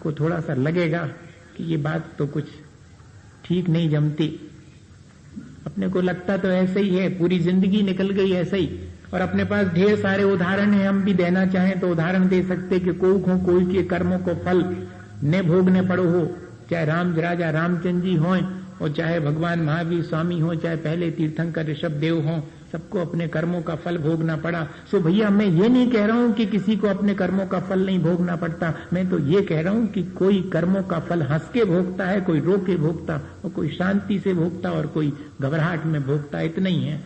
आपको थोड़ा सा लगेगा कि ये बात तो कुछ ठीक नहीं जमती। अपने को लगता तो ऐसे ही है, पूरी जिंदगी निकल गई ऐसे ही, और अपने पास ढेर सारे उदाहरण हैं। हम भी देना चाहें तो उदाहरण दे सकते कि कोई के कर्मों को फल ने भोगने पड़ो हो, चाहे राजा रामचंद्र जी हों और चाहे भगवान महावीर स्वामी हो, चाहे पहले तीर्थंकर ऋषभ देव हों, सबको अपने कर्मों का फल भोगना पड़ा। सो भैया मैं ये नहीं कह रहा हूं कि किसी को अपने कर्मों का फल नहीं भोगना पड़ता, मैं तो ये कह रहा हूं कि कोई कर्मों का फल हंस के भोगता है, कोई रो के भोगता, और कोई शांति से भोगता और कोई घबराहट में भोगता, इतना ही है।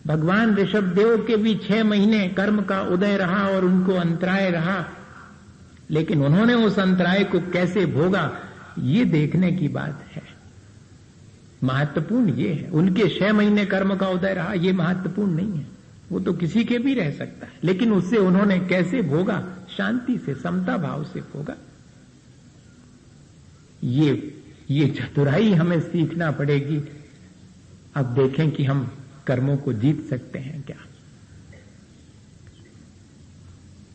भगवान ऋषभ देव के भी 6 महीने कर्म का उदय रहा और उनको अंतराय रहा, लेकिन उन्होंने उस अंतराय को कैसे भोगा ये देखने की बात है। महत्वपूर्ण ये है, उनके 6 महीने कर्म का उदय रहा, ये महत्वपूर्ण नहीं है। वो तो किसी के भी रह सकता है, लेकिन उससे उन्होंने कैसे भोगा, शांति से, समता भाव से भोगा। ये चतुराई हमें सीखना पड़ेगी। अब देखें कि हम कर्मों को जीत सकते हैं क्या।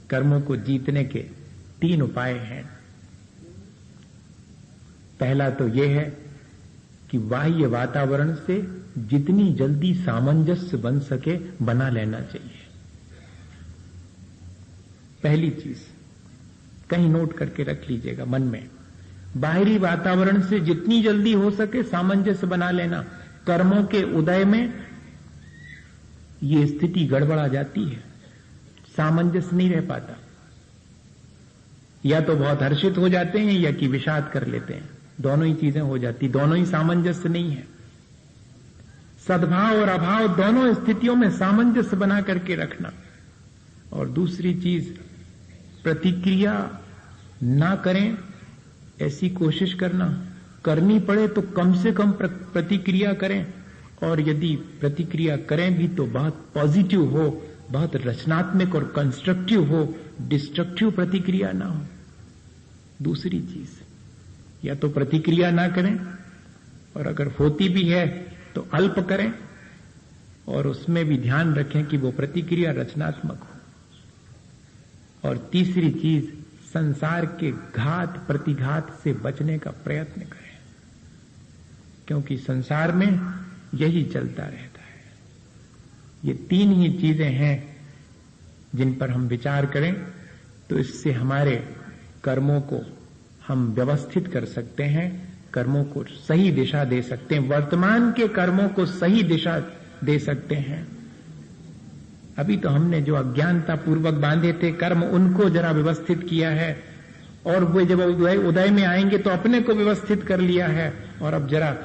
कर्मों को जीतने के 3 उपाय हैं। पहला तो यह है कि बाह्य वातावरण से जितनी जल्दी सामंजस्य बन सके बना लेना चाहिए। पहली चीज कहीं नोट करके रख लीजिएगा मन में, बाहरी वातावरण से जितनी जल्दी हो सके सामंजस्य बना लेना। कर्मों के उदय में ये स्थिति गड़बड़ा जाती है, सामंजस्य नहीं रह पाता, या तो बहुत हर्षित हो जाते हैं या कि विषाद कर लेते हैं, दोनों ही चीजें हो जाती, दोनों ही सामंजस्य नहीं है। सद्भाव और अभाव दोनों स्थितियों में सामंजस्य बना करके रखना। और दूसरी चीज, प्रतिक्रिया ना करें ऐसी कोशिश करना, करनी पड़े तो कम से कम प्रतिक्रिया करें, और यदि प्रतिक्रिया करें भी तो बहुत पॉजिटिव हो, बहुत रचनात्मक और कंस्ट्रक्टिव हो, डिस्ट्रक्टिव प्रतिक्रिया ना हो। दूसरी चीज, या तो प्रतिक्रिया ना करें, और अगर होती भी है तो अल्प करें, और उसमें भी ध्यान रखें कि वो प्रतिक्रिया रचनात्मक हो। और तीसरी चीज, संसार के घात प्रतिघात से बचने का प्रयत्न करें, क्योंकि संसार में यही चलता रहता है। ये 3 ही चीजें हैं जिन पर हम विचार करें तो इससे हमारे कर्मों को हम व्यवस्थित कर सकते हैं, कर्मों को सही दिशा दे सकते हैं, वर्तमान के कर्मों को सही दिशा दे सकते हैं। अभी तो हमने जो अज्ञानता पूर्वक बांधे थे कर्म, उनको जरा व्यवस्थित किया है, और वो जब उदय में आएंगे तो अपने को व्यवस्थित कर लिया है। और अब जरा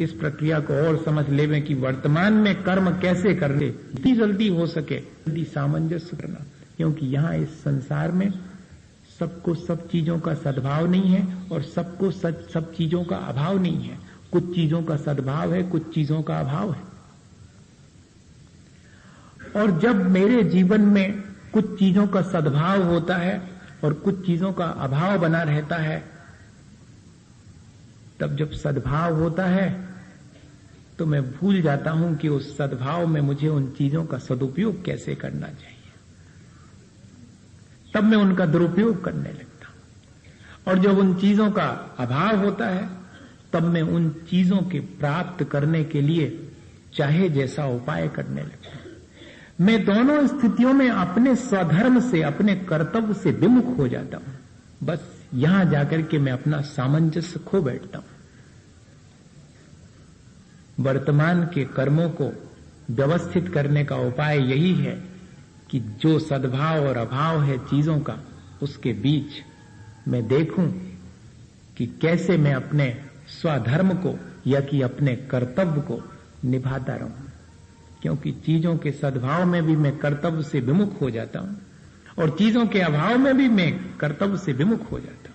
इस प्रक्रिया को और समझ लेवें कि वर्तमान में कर्म कैसे करने, जितनी जल्दी हो सके जल्दी सामंजस्य करना, क्योंकि यहां इस संसार में सबको सब चीजों का सद्भाव नहीं है और सबको सब चीजों का अभाव नहीं है। कुछ चीजों का सद्भाव है, कुछ चीजों का अभाव है। और जब मेरे जीवन में कुछ चीजों का सद्भाव होता है और कुछ चीजों का अभाव बना रहता है, तब जब सद्भाव होता है तो मैं भूल जाता हूं कि उस सद्भाव में मुझे उन चीजों का सदुपयोग कैसे करना चाहिए। तब मैं उनका दुरुपयोग करने लगता हूं। और जब उन चीजों का अभाव होता है तब मैं उन चीजों के प्राप्त करने के लिए चाहे जैसा उपाय करने लगता हूं। मैं दोनों स्थितियों में अपने स्वधर्म से, अपने कर्तव्य से विमुख हो जाता हूं। बस यहां जाकर के मैं अपना सामंजस्य खो बैठता हूं। वर्तमान के कर्मों को व्यवस्थित करने का उपाय यही है कि जो सद्भाव और अभाव है चीजों का, उसके बीच मैं देखूं कि कैसे मैं अपने स्वधर्म को या कि अपने कर्तव्य को निभाता रहूं। क्योंकि चीजों के सद्भाव में भी मैं कर्तव्य से विमुख हो जाता हूं और चीजों के अभाव में भी मैं कर्तव्य से विमुख हो जाता हूं।